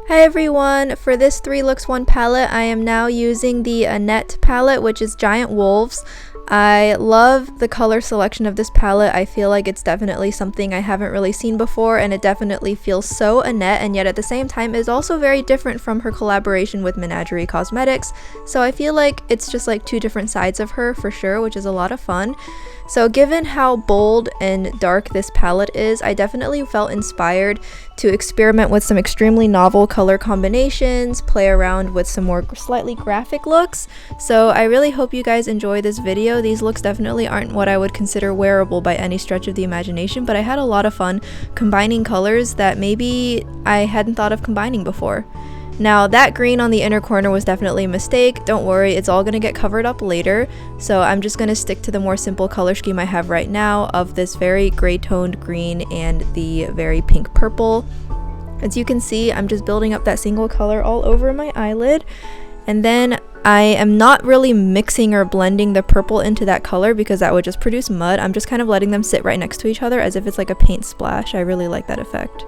Hi everyone! For this 3 looks 1 palette, I am now using the Annette palette, which is Giant Wolves. I love the color selection of this palette. I feel like it's definitely something I haven't really seen before, and it definitely feels so Annette, and yet at the same time is also very different from her collaboration with Menagerie Cosmetics. So I feel like it's just like 2 different sides of her for sure, which is a lot of fun. So given how bold and dark this palette is, I definitely felt inspired to experiment with some extremely novel color combinations, play around with some more slightly graphic looks. So I really hope you guys enjoy this video. These looks definitely aren't what I would consider wearable by any stretch of the imagination, but I had a lot of fun combining colors that maybe I hadn't thought of combining before. Now that green on the inner corner was definitely a mistake. Don't worry, it's all gonna get covered up later. So I'm just gonna stick to the more simple color scheme I have right now of this very gray toned green and the very pink purple. As you can see, I'm just building up that single color all over my eyelid. And then I am not really mixing or blending the purple into that color because that would just produce mud. I'm just kind of letting them sit right next to each other as if it's like a paint splash. I really like that effect.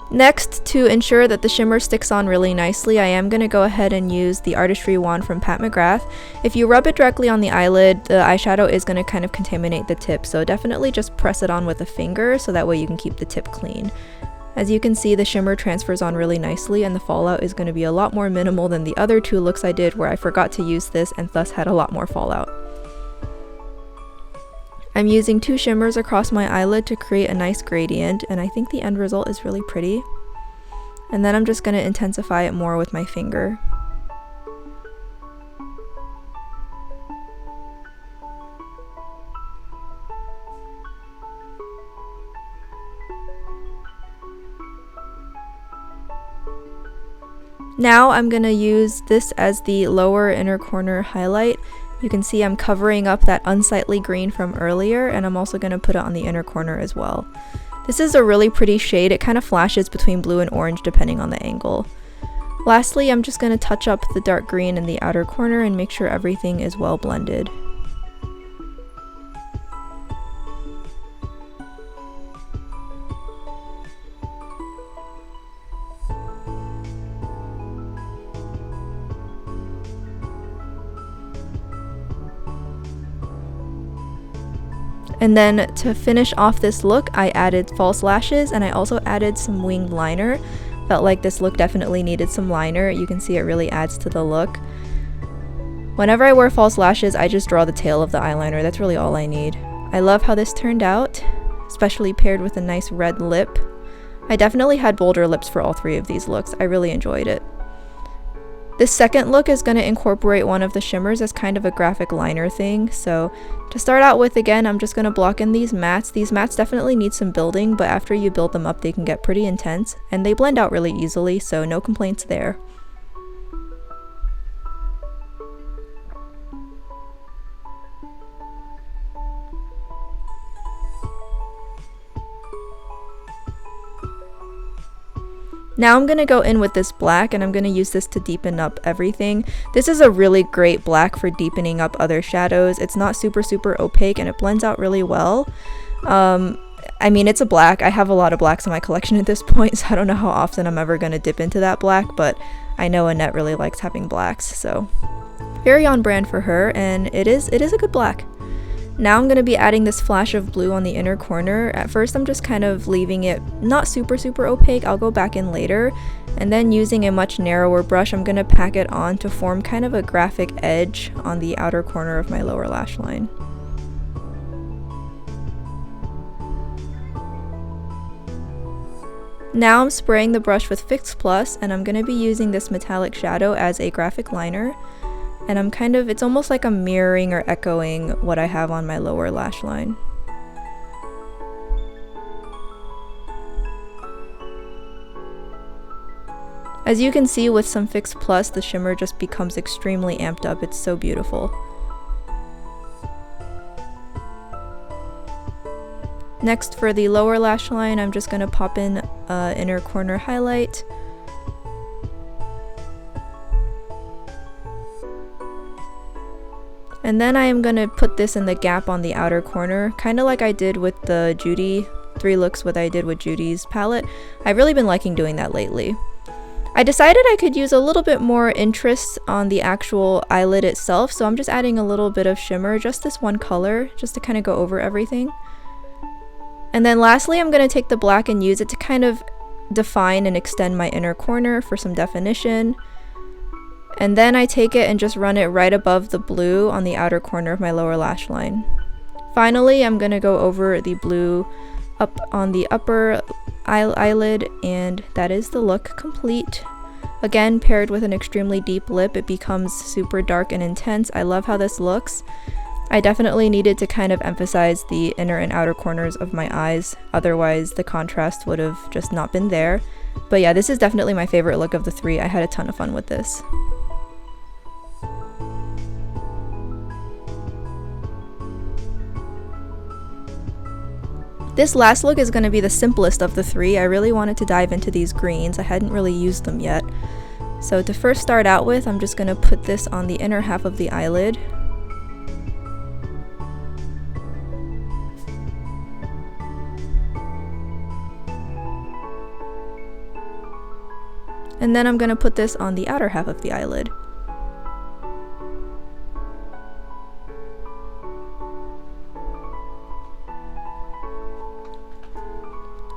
Next, to ensure that the shimmer sticks on really nicely, I am going to go ahead and use the Artistry wand from Pat McGrath. If you rub it directly on the eyelid, the eyeshadow is going to kind of contaminate the tip, so definitely just press it on with a finger so that way you can keep the tip clean. As you can see, the shimmer transfers on really nicely and the fallout is going to be a lot more minimal than the other 2 looks I did where I forgot to use this and thus had a lot more fallout. I'm using 2 shimmers across my eyelid to create a nice gradient, and I think the end result is really pretty. And then I'm just going to intensify it more with my finger. Now I'm going to use this as the lower inner corner highlight. You can see I'm covering up that unsightly green from earlier, and I'm also going to put it on the inner corner as well. This is a really pretty shade. It kind of flashes between blue and orange depending on the angle. Lastly, I'm just going to touch up the dark green in the outer corner and make sure everything is well blended. And then to finish off this look, I added false lashes and I also added some winged liner. Felt like this look definitely needed some liner. You can see it really adds to the look. Whenever I wear false lashes, I just draw the tail of the eyeliner. That's really all I need. I love how this turned out, especially paired with a nice red lip. I definitely had bolder lips for all 3 of these looks. I really enjoyed it. This second look is going to incorporate one of the shimmers as kind of a graphic liner thing. So to start out with, again, I'm just going to block in these mattes. These mattes definitely need some building, but after you build them up, they can get pretty intense, and they blend out really easily, so no complaints there. Now I'm going to go in with this black, and I'm going to use this to deepen up everything. This is a really great black for deepening up other shadows. It's not super opaque and it blends out really well. I mean, it's a black. I have a lot of blacks in my collection at this point, so I don't know how often I'm ever going to dip into that black, but I know Annette really likes having blacks, so very on brand for her, and it is a good black. Now I'm going to be adding this flash of blue on the inner corner. At first I'm just kind of leaving it not super opaque. I'll go back in later, and then using a much narrower brush I'm going to pack it on to form kind of a graphic edge on the outer corner of my lower lash line. Now I'm spraying the brush with Fix Plus, and I'm going to be using this metallic shadow as a graphic liner. And it's almost like I'm mirroring or echoing what I have on my lower lash line. As you can see with some Fix Plus, the shimmer just becomes extremely amped up. It's so beautiful. Next, for the lower lash line, I'm just going to pop in inner corner highlight. And then I am going to put this in the gap on the outer corner, kind of like I did with the Judy 3 looks, what I did with Judy's palette. I've really been liking doing that lately. I decided I could use a little bit more interest on the actual eyelid itself, so I'm just adding a little bit of shimmer, just this one color, just to kind of go over everything. And then lastly, I'm going to take the black and use it to kind of define and extend my inner corner for some definition. And then I take it and just run it right above the blue on the outer corner of my lower lash line. Finally, I'm going to go over the blue up on the upper eyelid, and that is the look complete. Again, paired with an extremely deep lip, it becomes super dark and intense. I love how this looks. I definitely needed to kind of emphasize the inner and outer corners of my eyes, otherwise the contrast would have just not been there. But yeah, this is definitely my favorite look of the 3. I had a ton of fun with this. This last look is going to be the simplest of the 3. I really wanted to dive into these greens. I hadn't really used them yet. So to first start out with, I'm just going to put this on the inner half of the eyelid. And then I'm going to put this on the outer half of the eyelid.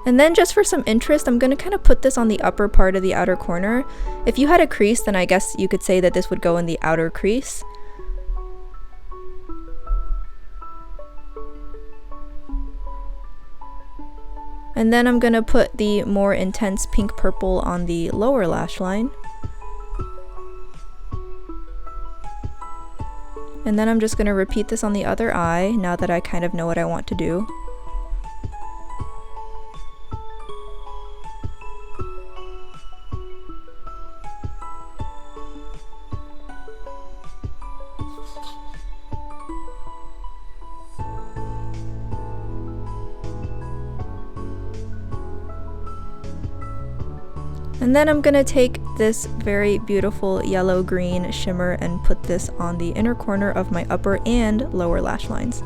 And then just for some interest, I'm going to kind of put this on the upper part of the outer corner. If you had a crease, then I guess you could say that this would go in the outer crease. And then I'm going to put the more intense pink purple on the lower lash line. And then I'm just going to repeat this on the other eye now that I kind of know what I want to do. And then I'm going to take this very beautiful yellow-green shimmer and put this on the inner corner of my upper and lower lash lines.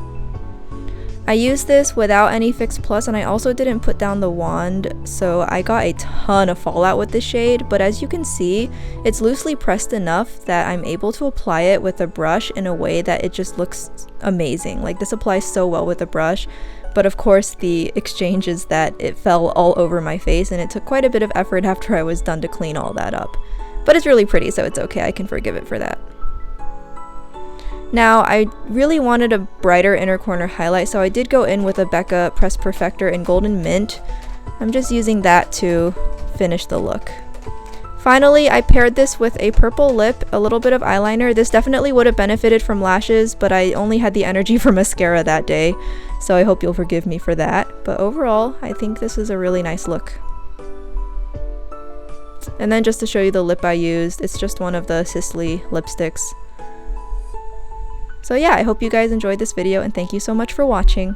I used this without any Fix Plus, and I also didn't put down the wand, so I got a ton of fallout with this shade, but as you can see, it's loosely pressed enough that I'm able to apply it with a brush in a way that it just looks amazing. Like, this applies so well with a brush. But of course, the exchange is that it fell all over my face, and it took quite a bit of effort after I was done to clean all that up. But it's really pretty, so it's okay, I can forgive it for that. Now, I really wanted a brighter inner corner highlight, so I did go in with a Becca Press Perfector in Golden Mint. I'm just using that to finish the look. Finally, I paired this with a purple lip, a little bit of eyeliner. This definitely would have benefited from lashes, but I only had the energy for mascara that day, so I hope you'll forgive me for that. But overall, I think this is a really nice look. And then just to show you the lip I used, it's just one of the Sisley lipsticks. So yeah, I hope you guys enjoyed this video, and thank you so much for watching.